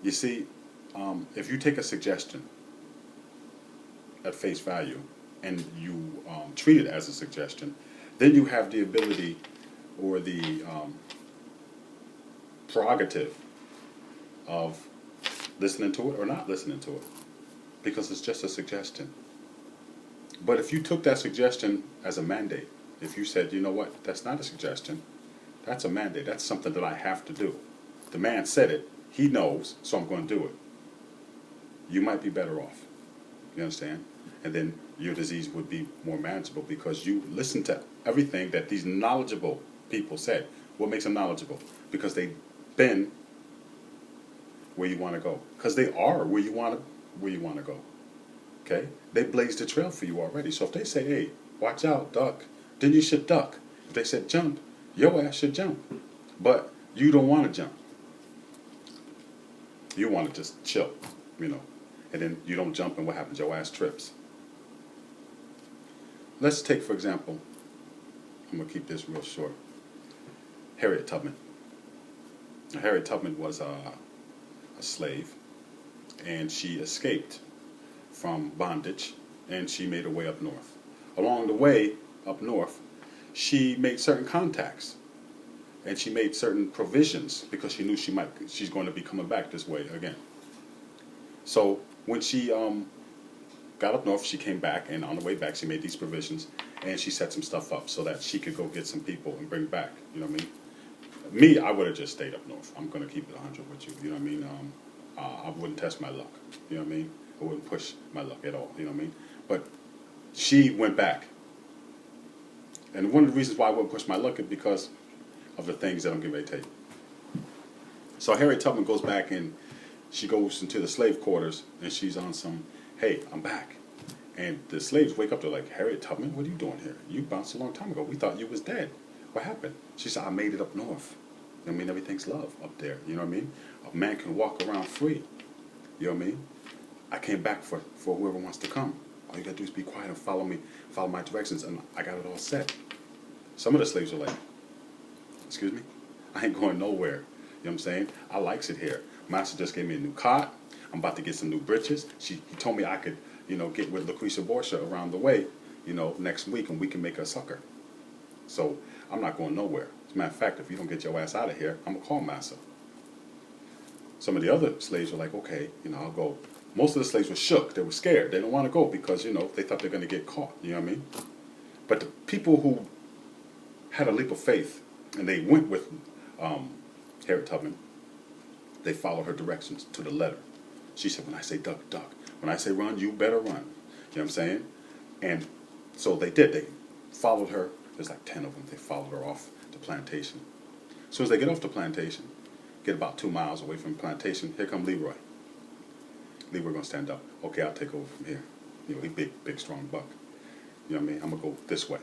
You see, if you take a suggestion at face value and you treat it as a suggestion, then you have the ability or the prerogative of listening to it or not listening to it, because it's just a suggestion. But if you took that suggestion as a mandate, if you said, you know what, that's not a suggestion, that's a mandate, that's something that I have to do. The man said it, he knows, so I'm going to do it. You might be better off. You understand? And then your disease would be more manageable because you listen to everything that these knowledgeable people said. What makes them knowledgeable? Because they've been where you want to go. Because they are where you want to go. Okay? They blazed the trail for you already. So if they say, hey, watch out, duck, then you should duck. If they said jump, your ass should jump. But you don't want to jump. You want to just chill, you know. And then you don't jump, and what happens? Your ass trips. Let's take, for example, I'm going to keep this real short, Harriet Tubman. Now, Harriet Tubman was a slave, and she escaped from bondage, and she made her way up north. Along the way up north, she made certain contacts, and she made certain provisions because she knew she's going to be coming back this way again. So when she got up north, she came back, and on the way back, she made these provisions, and she set some stuff up so that she could go get some people and bring back. You know what I mean? Me, I would have just stayed up north. I'm going to keep it 100 with you. You know what I mean? I wouldn't test my luck. You know what I mean? I wouldn't push my luck at all. You know what I mean? But she went back. And one of the reasons why I wouldn't push my luck is because of the things that I'm getting ready to tell you. So Harriet Tubman goes back, and she goes into the slave quarters, and she's on some, hey, I'm back. And the slaves wake up, they're like, Harriet Tubman, what are you doing here? You bounced a long time ago. We thought you was dead. What happened? She said, I made it up north. I mean, everything's love up there. You know what I mean? A man can walk around free. You know what I mean? I came back for whoever wants to come. All you got to do is be quiet and follow me, follow my directions, and I got it all set. Some of the slaves are like, excuse me? I ain't going nowhere. You know what I'm saying? I likes it here. Master just gave me a new cot. I'm about to get some new breeches. He told me I could, you know, get with Lucretia Borgia around the way, you know, next week, and we can make a sucker. So I'm not going nowhere. As a matter of fact, if you don't get your ass out of here, I'm going to call Massa. Some of the other slaves were like, okay, you know, I'll go. Most of the slaves were shook. They were scared. They didn't want to go because, you know, they thought they were going to get caught. You know what I mean? But the people who had a leap of faith and they went with Harriet Tubman, they followed her directions to the letter. She said, when I say duck, duck. When I say run, you better run. You know what I'm saying? And so they did. They followed her. There's like 10 of them. They followed her off the plantation. As soon as they get off the plantation, get about 2 miles away from the plantation, here come Leroy. Leroy gonna stand up. Okay, I'll take over from here. You know, he big, strong buck. You know what I mean? I'm gonna go this way.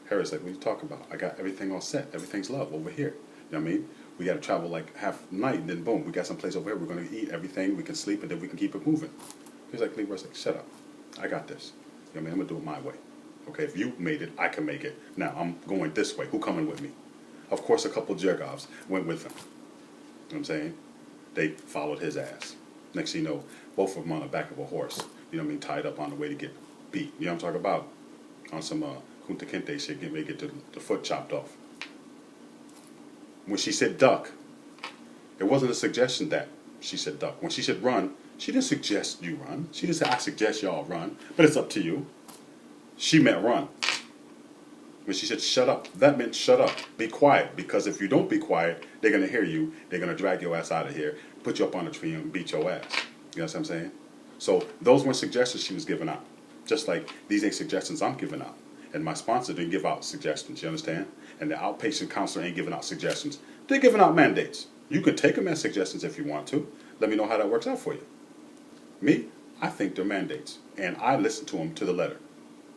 Harry's like, what are you talking about? I got everything all set. Everything's love over here. You know what I mean? We got to travel like half night, and then boom, we got some place over here. We're going to eat everything. We can sleep, and then we can keep it moving. He's like, Leroy's like, shut up. I got this. You know what I mean? I'm going to do it my way. Okay, if you made it, I can make it. Now, I'm going this way. Who coming with me? Of course, a couple jerk-offs went with him. You know what I'm saying? They followed his ass. Next thing you know, both of them on the back of a horse. You know what I mean? Tied up on the way to get beat. You know what I'm talking about? On some Kunta Kinte shit, getting ready to get the foot chopped off. When she said duck, it wasn't a suggestion that she said duck. When she said run, she didn't suggest you run. She didn't say, I suggest y'all run, but it's up to you. She meant run. When she said shut up, that meant shut up. Be quiet, because if you don't be quiet, they're going to hear you. They're going to drag your ass out of here, put you up on a tree, and beat your ass. You know what I'm saying? So those weren't suggestions she was giving out. Just like these ain't suggestions I'm giving out. And my sponsor didn't give out suggestions, you understand? And the outpatient counselor ain't giving out suggestions. They're giving out mandates. You can take them as suggestions if you want to. Let me know how that works out for you. Me, I think they're mandates. And I listen to them to the letter.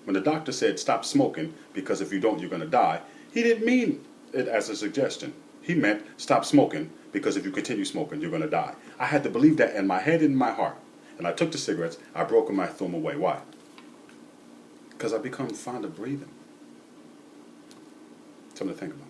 When the doctor said stop smoking because if you don't you're going to die, he didn't mean it as a suggestion. He meant stop smoking because if you continue smoking you're going to die. I had to believe that in my head and in my heart. And I took the cigarettes, I broke them, I threw them away. Why? Because I become fond of breathing. Something to think about.